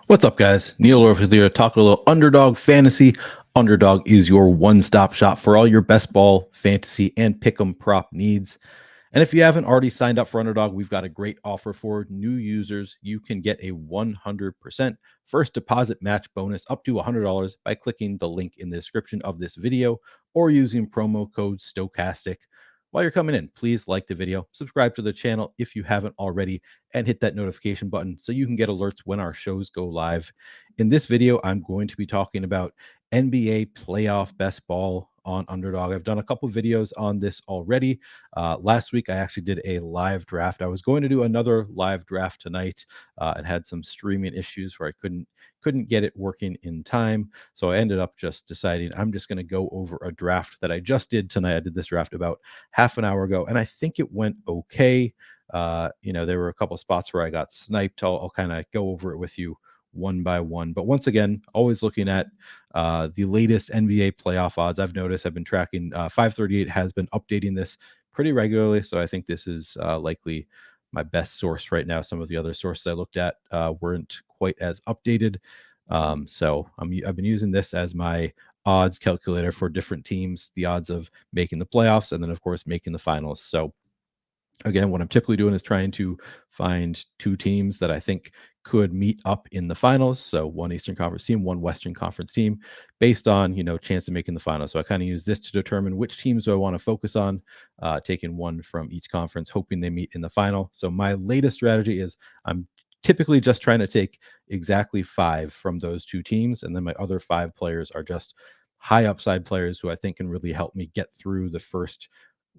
What's up, guys? Neil Orfield here to talk a little Underdog Fantasy. Underdog is your one-stop shop for all your best ball, fantasy, and pick'em prop needs. And if you haven't already signed up for Underdog, we've got a great offer for new users. You can get a 100% first deposit match bonus up to $100 by clicking the link in the description of this video or using promo code Stokastic. While you're coming in, please like the video, subscribe to the channel if you haven't already, and hit that notification button so you can get alerts when our shows go live. In this video, I'm going to be talking about NBA playoff best ball on Underdog. I've done a couple videos on this already. Last week, I actually did a live draft. I was going to do another live draft tonight and had some streaming issues where I couldn't get it working in time. So I ended up just deciding I'm just going to go over a draft that I just did tonight. I did this draft about half an hour ago, and I think it went okay. There were a couple spots where I got sniped. I'll kind of go over it with you one by one. But once again, always looking at the latest NBA playoff odds. I've noticed I've been tracking 538 has been updating this pretty regularly. So I think this is likely my best source right now. Some of the other sources I looked at weren't quite as updated. I've been using this as my odds calculator for different teams, the odds of making the playoffs, and then of course making the finals. So again, what I'm typically doing is trying to find two teams that I think could meet up in the finals. So one Eastern Conference team, one Western Conference team, based on chance of making the finals. So I kind of use this to determine which teams do I want to focus on, taking one from each conference, hoping they meet in the final. So my latest strategy is I'm typically just trying to take exactly 5 from those two teams, and then my other 5 players are just high upside players who I think can really help me get through the first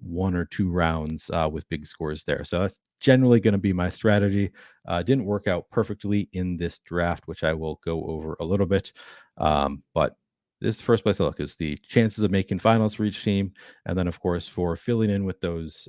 1 or 2 rounds with big scores there. So that's generally going to be my strategy. Didn't work out perfectly in this draft, which I will go over a little bit. But this is the first place I look is the chances of making finals for each team, and then of course for filling in with those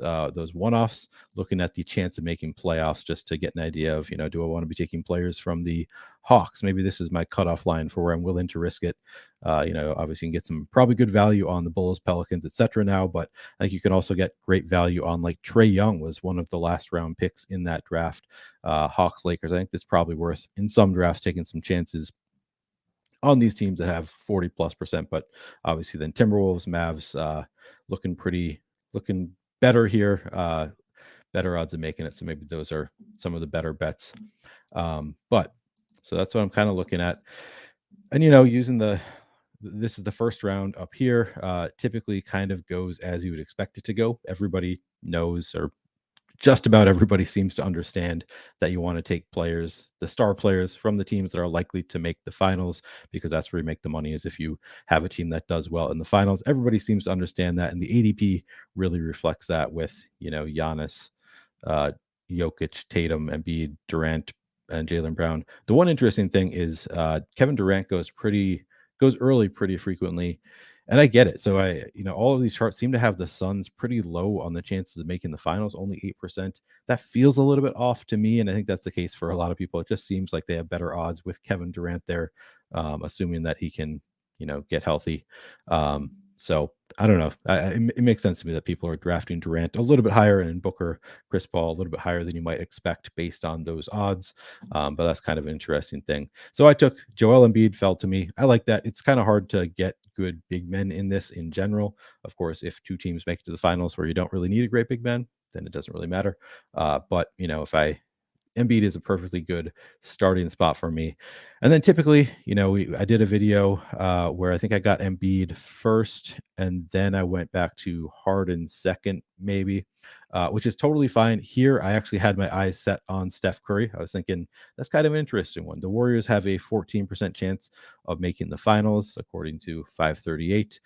one-offs, looking at the chance of making playoffs just to get an idea of do I want to be taking players from the Hawks? Maybe this is my cutoff line for where I'm willing to risk it. Obviously you can get some probably good value on the Bulls, Pelicans, etc. now, but I think you can also get great value on like Trae Young was one of the last round picks in that draft. Hawks, Lakers. I think this is probably worth in some drafts taking some chances on these teams that have 40+%, but obviously then Timberwolves, Mavs, looking better here, better odds of making it. So maybe those are some of the better bets. But so that's what I'm kind of looking at. And using this is the first round up here. Typically kind of goes as you would expect it to go. Everybody knows, or just about everybody seems to understand, that you want to take players, the star players from the teams that are likely to make the finals, because that's where you make the money, is if you have a team that does well in the finals. Everybody seems to understand that, and the ADP really reflects that with, Giannis, Jokic, Tatum, Embiid, Durant, and Jaylen Brown. The one interesting thing is Kevin Durant goes early pretty frequently. And I get it. So all of these charts seem to have the Suns pretty low on the chances of making the finals, only 8%. That feels a little bit off to me, and I think that's the case for a lot of people. It just seems like they have better odds with Kevin Durant there, assuming that he can, get healthy. So I don't know. It makes sense to me that people are drafting Durant a little bit higher, and Booker, Chris Paul a little bit higher than you might expect based on those odds. But that's kind of an interesting thing. So I took Joel Embiid, fell to me. I like that. It's kind of hard to get good big men in this in general. Of course, if two teams make it to the finals where you don't really need a great big man, then it doesn't really matter. But if Embiid is a perfectly good starting spot for me. And then typically, I did a video where I think I got Embiid first, and then I went back to Harden second, maybe, which is totally fine. Here, I actually had my eyes set on Steph Curry. I was thinking that's kind of an interesting one. The Warriors have a 14% chance of making the finals, according to 538,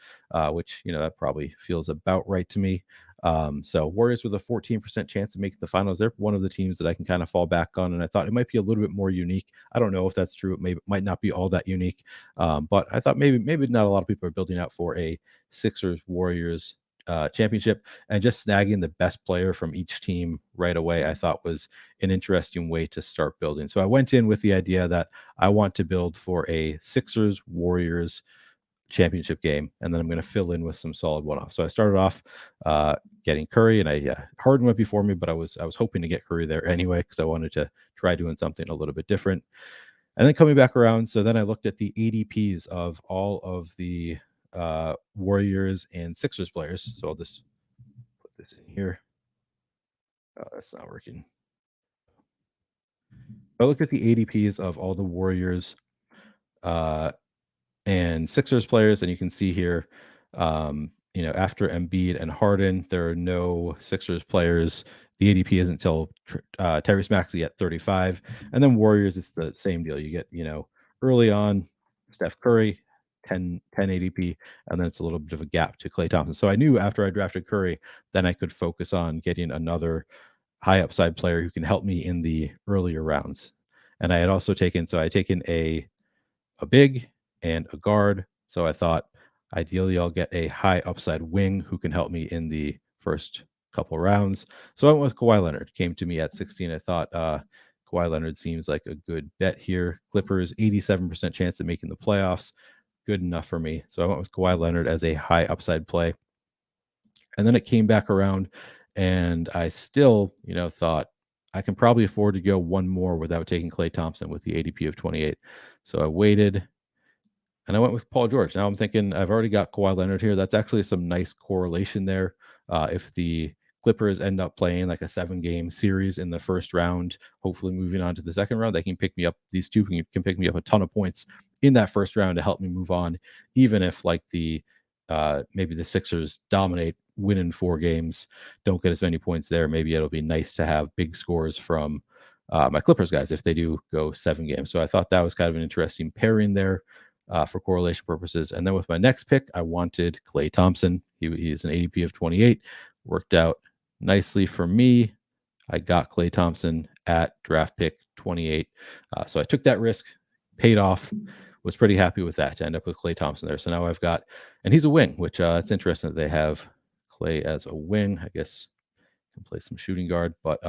which, that probably feels about right to me. So Warriors with a 14% chance of making the finals. They're one of the teams that I can kind of fall back on, and I thought it might be a little bit more unique. I don't know if that's true. It might not be all that unique, but I thought maybe not a lot of people are building out for a Sixers Warriors championship, and just snagging the best player from each team right away I thought was an interesting way to start building. So I went in with the idea that I want to build for a Sixers Warriors championship game, and then I'm going to fill in with some solid one-off. So I started off getting Curry, and Harden went before me, but I was hoping to get Curry there anyway, because I wanted to try doing something a little bit different. And then coming back around, so then I looked at the ADPs of all of the Warriors and Sixers players. So I'll just put this in here. Oh, that's not working. I looked at the ADPs of all the Warriors uh, and Sixers players, and you can see here, after Embiid and Harden, there are no Sixers players. The ADP isn't until Tyrese Maxey at 35, and then Warriors, it's the same deal. You get, early on, Steph Curry, 10 ADP, and then it's a little bit of a gap to Klay Thompson. So I knew after I drafted Curry, then I could focus on getting another high upside player who can help me in the earlier rounds. And I had also taken a big and a guard. So I thought ideally I'll get a high upside wing who can help me in the first couple rounds. So I went with Kawhi Leonard. Came to me at 16. I thought Kawhi Leonard seems like a good bet here. Clippers 87% chance of making the playoffs. Good enough for me. So I went with Kawhi Leonard as a high upside play. And then it came back around and I still, thought I can probably afford to go one more without taking Klay Thompson with the ADP of 28. So I waited and I went with Paul George. Now I'm thinking I've already got Kawhi Leonard here. That's actually some nice correlation there. If the Clippers end up playing like a 7-game series in the first round, hopefully moving on to the second round, they can pick me up. These two can pick me up a ton of points in that first round to help me move on, even if like the maybe the Sixers dominate, win in 4 games, don't get as many points there. Maybe it'll be nice to have big scores from my Clippers guys if they do go 7 games. So I thought that was kind of an interesting pairing there for correlation purposes. And then with my next pick, I wanted Klay Thompson. He's an ADP of 28. Worked out nicely for me. I got Klay Thompson at draft pick 28. So I took that risk, paid off, was pretty happy with that to end up with Klay Thompson there. So now I've got, and he's a wing, which it's interesting that they have Klay as a wing. I guess can play some shooting guard, but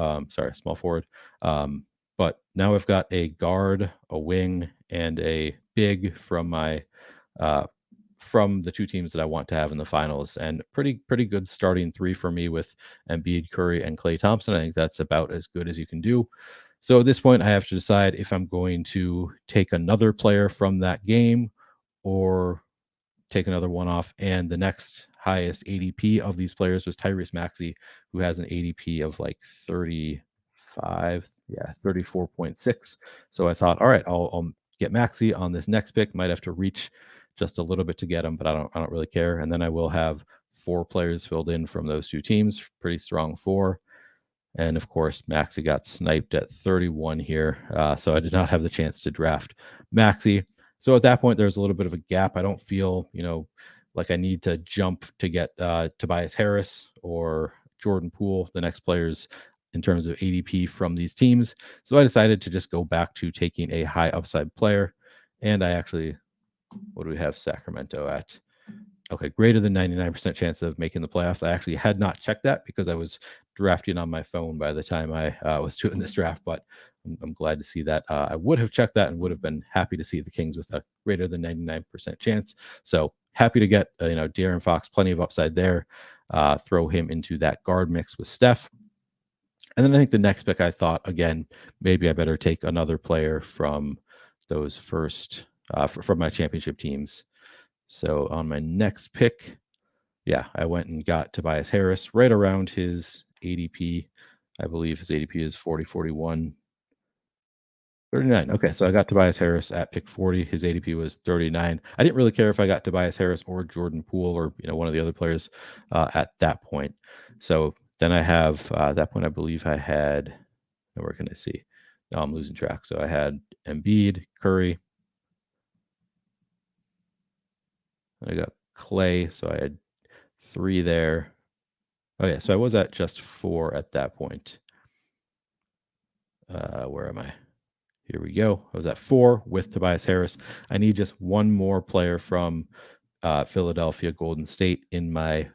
small forward. But now I've got a guard, a wing, and a big from my from the 2 teams that I want to have in the finals, and pretty good starting 3 for me with Embiid, Curry, and Klay Thompson. I think that's about as good as you can do. So at this point, I have to decide if I'm going to take another player from that game or take another one off. And the next highest ADP of these players was Tyrese Maxey, who has an ADP of like 35, 34.6. So I thought, all right, I'll get Maxey on this next pick. Might have to reach just a little bit to get him, but I don't really care. And then I will have 4 players filled in from those 2 teams, pretty strong 4. And of course, Maxey got sniped at 31 here. So I did not have the chance to draft Maxey. So at that point, there's a little bit of a gap. I don't feel, like I need to jump to get Tobias Harris or Jordan Poole, the next players in terms of ADP from these teams. So I decided to just go back to taking a high upside player. And I actually, what do we have Sacramento at? Okay, greater than 99% chance of making the playoffs. I actually had not checked that because I was drafting on my phone by the time I was doing this draft, but I'm glad to see that. I would have checked that and would have been happy to see the Kings with a greater than 99% chance. So happy to get, De'Aaron Fox, plenty of upside there. Throw him into that guard mix with Steph. And then I think the next pick, I thought, again, maybe I better take another player from those first, from my championship teams. So on my next pick, I went and got Tobias Harris right around his ADP. I believe his ADP is 40, 41, 39. Okay, so I got Tobias Harris at pick 40. His ADP was 39. I didn't really care if I got Tobias Harris or Jordan Poole or one of the other players at that point. So then I have at that point, I believe I had, where can I see? Now I'm losing track. So I had Embiid, Curry. I got Klay. So I had 3 there. Oh yeah, so I was at just 4 at that point. Where am I? Here we go. I was at 4 with Tobias Harris. I need just one more player from Philadelphia, Golden State in my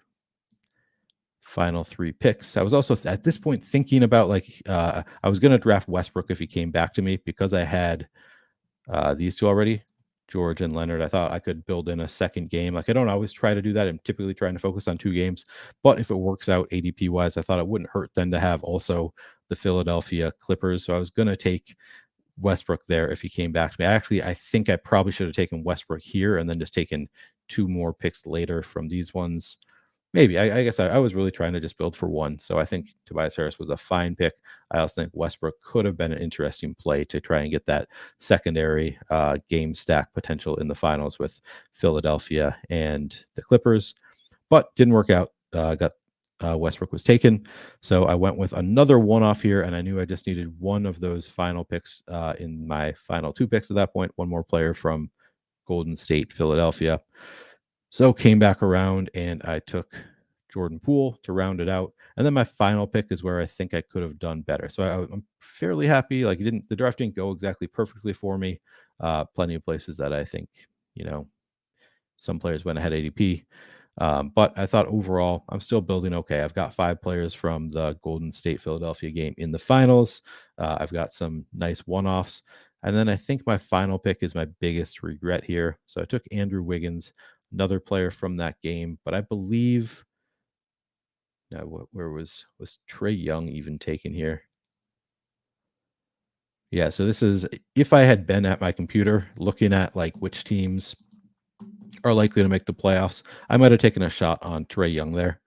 final 3 picks. I was also at this point thinking about I was going to draft Westbrook if he came back to me because I had these 2 already, George and Leonard. I thought I could build in a second game. Like I don't always try to do that. I'm typically trying to focus on 2 games, but if it works out ADP wise, I thought it wouldn't hurt then to have also the Philadelphia Clippers. So I was going to take Westbrook there if he came back to me. I think I probably should have taken Westbrook here and then just taken 2 more picks later from these ones. Maybe. I guess I was really trying to just build for one. So I think Tobias Harris was a fine pick. I also think Westbrook could have been an interesting play to try and get that secondary game stack potential in the finals with Philadelphia and the Clippers, but didn't work out. Got Westbrook was taken. So I went with another one off here, and I knew I just needed one of those final picks in my final 2 picks at that point. One more player from Golden State, Philadelphia. So came back around and I took Jordan Poole to round it out. And then my final pick is where I think I could have done better. So I'm fairly happy. Like the draft didn't go exactly perfectly for me. Plenty of places that I think, you know, some players went ahead ADP. But I thought overall, I'm still building okay. I've got 5 players from the Golden State Philadelphia game in the finals. I've got some nice one offs. And then I think my final pick is my biggest regret here. So I took Andrew Wiggins, another player from that game, but I believe where was Trey Young even taken here? Yeah, so this is if I had been at my computer looking at like which teams are likely to make the playoffs, I might have taken a shot on Trey Young there.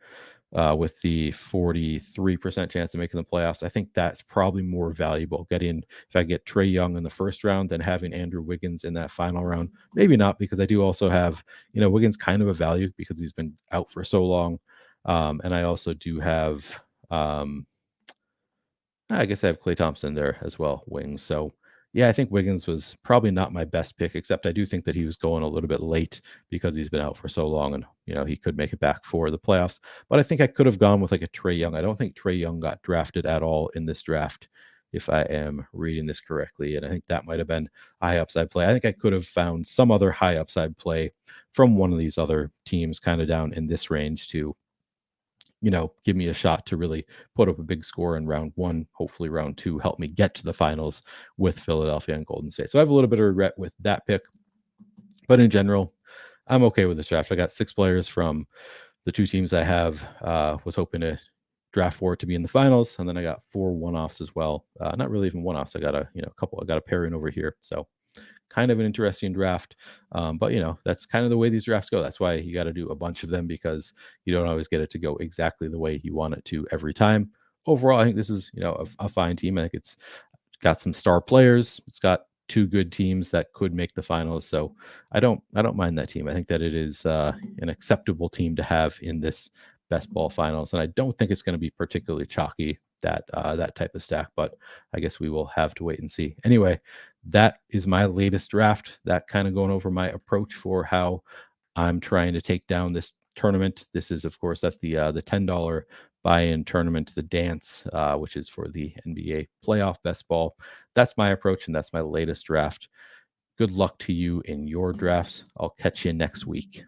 With the 43% chance of making the playoffs. I think that's probably more valuable getting if I get Trey Young in the first round than having Andrew Wiggins in that final round. Maybe not because I do also have, Wiggins kind of a value because he's been out for so long. And I also do have I guess I have Klay Thompson there as well, wings. So yeah, I think Wiggins was probably not my best pick, except I do think that he was going a little bit late because he's been out for so long and he could make it back for the playoffs. But I think I could have gone with like a Trey Young. I don't think Trey Young got drafted at all in this draft, if I am reading this correctly. And I think that might have been a high upside play. I think I could have found some other high upside play from one of these other teams kind of down in this range to give me a shot to really put up a big score in round 1, hopefully round 2, help me get to the finals with Philadelphia and Golden State. So I have a little bit of regret with that pick, but in general, I'm okay with this draft. I got 6 players from the 2 teams I have. Was hoping to draft for to be in the finals, and then I got 4 one-offs as well. Not really even one-offs. I got a couple. I got a pairing over here. So kind of an interesting draft. But that's kind of the way these drafts go. That's why you got to do a bunch of them because you don't always get it to go exactly the way you want it to every time. Overall, I think this is a fine team. I think it's got some star players. It's got 2 good teams that could make the finals. So I don't mind that team. I think that it is an acceptable team to have in this best ball finals, and I don't think it's going to be particularly chalky that type of stack. But I guess we will have to wait and see. Anyway, that is my latest draft. That kind of going over my approach for how I'm trying to take down this tournament. This is, of course, that's the $10 buy-in tournament, the dance, which is for the NBA playoff best ball. That's my approach, and that's my latest draft. Good luck to you in your drafts. I'll catch you next week.